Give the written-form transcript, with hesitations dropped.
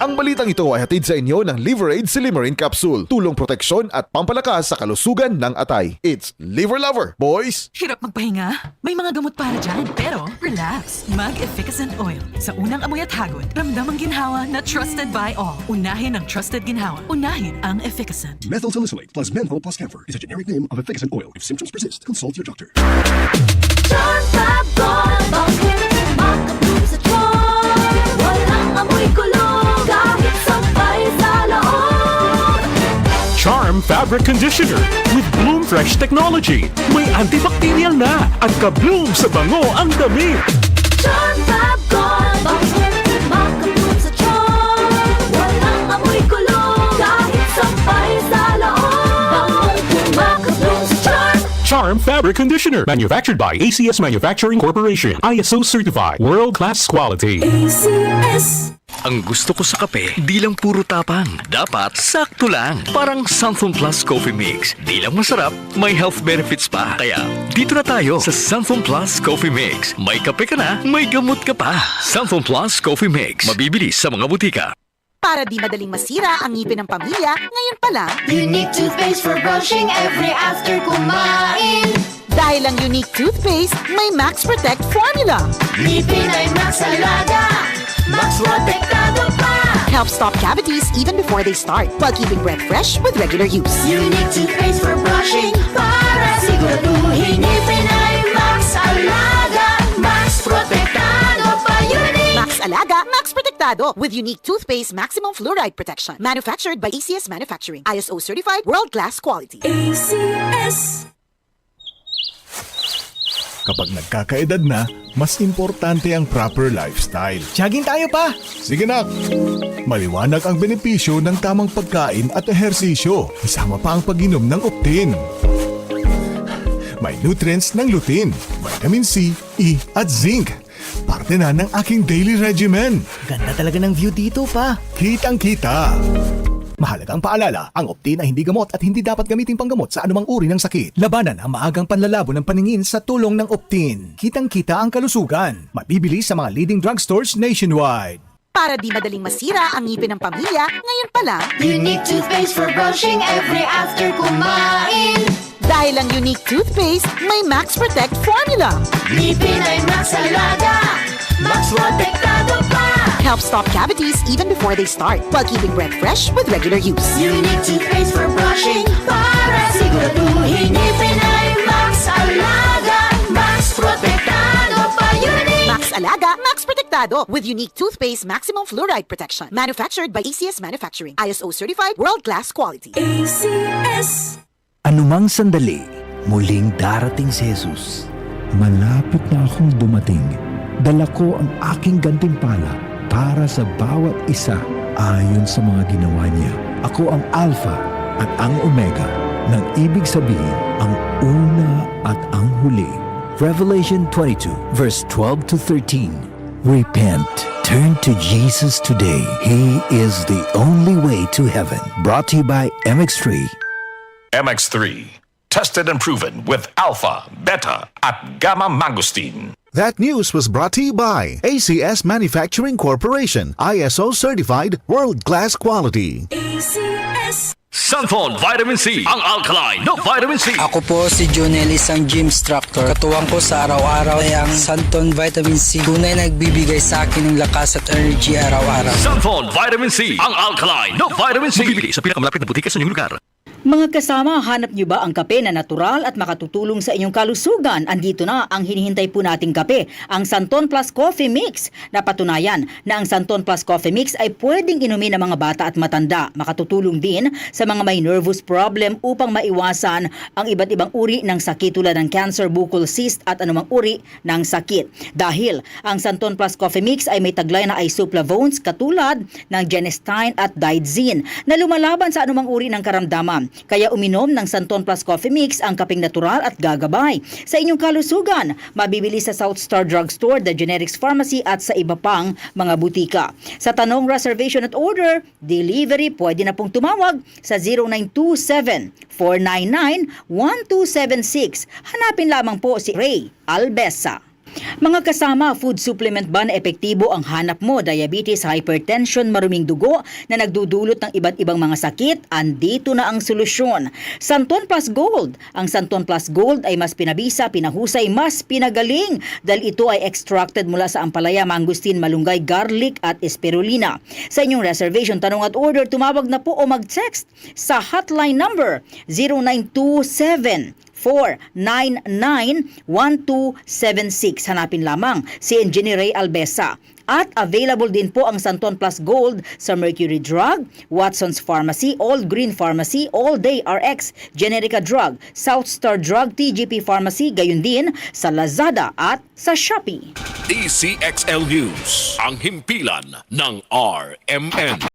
Ang balitang ito ay hatid sa inyo ng Liver Aid Silimarin Capsule. Tulong proteksyon at pampalakas sa kalusugan ng atay. It's Liver Lover, boys! Hirap magpahinga? May mga gamot para dyan. Pero relax. Mag-Efficacent Oil. Sa unang amoy at hagod, ramdam ang ginhawa na trusted by all. Unahin ang trusted ginhawa. Unahin ang Efficacent. Methyl salicylate plus menthol plus camphor is a generic name of Efficacent oil. If symptoms persist, consult your doctor. Charm Fab Gold, bakit makapulong sa charm? Walang amoy kulong, kahit sampay sa loob. Charm Fabric Conditioner with Bloom Fresh Technology. May antibacterial na at ka-bloom sa bango ang damit. Charm Fab Gold, bakit makapulong sa charm? Walang amoy kulong, kahit sampay sa loob. Makapulong sa charm. Charm Fabric Conditioner. Manufactured by ACS Manufacturing Corporation. ISO certified. World-class quality. ACS. Ang gusto ko sa kape, di lang puro tapang. Dapat sakto lang. Parang Sunflone Plus Coffee Mix. Di lang masarap, may health benefits pa. Kaya, dito na tayo sa Sunflone Plus Coffee Mix. May kape ka na, may gamot ka pa. Sunflone Plus Coffee Mix. Mabibili sa mga butika. Para di madaling masira ang ngipin ng pamilya, ngayon pa lang, Unique toothpaste for brushing every after kumain. dahil ang unique toothpaste, may Max Protect formula. Ngipin ay Max Alaga, Max Protektado pa. Help stop cavities even before they start, while keeping breath fresh with regular use. Unique toothpaste for brushing, para siguraduhin ngipin ay Max Alaga, Max Protektado pa. Unique. Max Alaga, Max Protectado with unique toothpaste maximum fluoride protection. Manufactured by ACS Manufacturing. ISO certified, world-class quality. ACS. Kapag nagkakaedad na, mas importante ang proper lifestyle. Jogging tayo pa! Sige nak! Maliwanag ang benepisyo ng tamang pagkain at ehersisyo. Isama pa ang pag-inom ng Optin. May nutrients ng lutein, vitamin C, E at zinc. Parte na ng aking daily regimen. Ganda talaga ng view dito pa. Kitang-kita! Mahalagang paalala, ang Optin ay hindi gamot at hindi dapat gamitin panggamot sa anumang uri ng sakit. Labanan ang maagang panlalabo ng paningin sa tulong ng Optin. Kitang-kita ang kalusugan. Mabibili sa mga leading drugstores nationwide. Para di madaling masira ang ngipin ng pamilya, ngayon pa lang, Unique toothpaste for brushing every after kumain. dahil ang unique toothpaste, may Max Protect formula. Ngipin ay Max Alaga, Max Protektado pa. Help stop cavities even before they start, while keeping breath fresh with regular use. Unique toothpaste for brushing, para siguraduhin ngipin ay Max Alaga, Max Protektado pa. Unique. Max Alaga, Max Protectado with unique toothpaste maximum fluoride protection. Manufactured by ACS Manufacturing. ISO certified, world-class quality. ACS. Anumang sandali, muling darating si Jesus. Malapit na akong dumating. Dala ko ang aking gantimpala para sa bawat isa ayon sa mga ginawa niya. Ako ang Alpha at ang Omega, nang ibig sabihin ang una at ang huli. Revelation 22 verse 12 to 13. Repent. Turn to Jesus today. He is the only way to heaven. Brought to you by MX3. MX3, tested and proven with alpha, beta, at gamma mangosteen. That news was brought to you by ACS Manufacturing Corporation. ISO certified, world-class quality. ACS. Sunflone Vitamin C, ang alkaline no vitamin C. Ako po si Junel, isang gym instructor. Katuwang ko sa araw-araw ay ang Santon Vitamin C. Tunay nagbibigay sa akin ng lakas at energy araw-araw. Sunflone Vitamin C, ang alkaline no vitamin C. Bibili sa pinakamalapit na butika sa inyong lugar. Mga kasama, hanap niyo ba ang kape na natural at makatutulong sa inyong kalusugan? Andito na ang hinihintay po nating kape, ang Santon Plus Coffee Mix. Napatunayan na ang Santon Plus Coffee Mix ay pwedeng inumin ng mga bata at matanda. Makatutulong din sa mga may nervous problem upang maiwasan ang iba't ibang uri ng sakit tulad ng cancer, bukol cyst at anumang uri ng sakit. Dahil ang Santon Plus Coffee Mix ay may taglay na isoflavones katulad ng genistein at digoxin na lumalaban sa anumang uri ng karamdaman. Kaya uminom ng Santon Plus Coffee Mix ang kapeng natural at gagabay sa inyong kalusugan. Mabibili sa South Star Drugstore, The Generics Pharmacy at sa iba pang mga butika. Sa tanong, reservation at order, delivery, pwede na pong tumawag sa 0927-499-1276. Hanapin lamang po si Ray Albesa. Mga kasama, food supplement ba na epektibo ang hanap mo? Diabetes, hypertension, maruming dugo na nagdudulot ng iba't ibang mga sakit? Andito na ang solusyon. Santon Plus Gold. Ang Santon Plus Gold ay mas pinabisa, pinahusay, mas pinagaling dahil ito ay extracted mula sa ampalaya, mangustin, malunggay, garlic at spirulina. Sa inyong reservation, tanong at order, tumawag na po o mag-text sa hotline number 0927 499-1276. Hanapin lamang si Engineer Ray Albesa. At available din po ang Santon Plus Gold sa Mercury Drug, Watson's Pharmacy, All Green Pharmacy, All Day RX, Generica Drug, South Star Drug, TGP Pharmacy, gayon din sa Lazada at sa Shopee. DCXL News, ang himpilan ng RMN.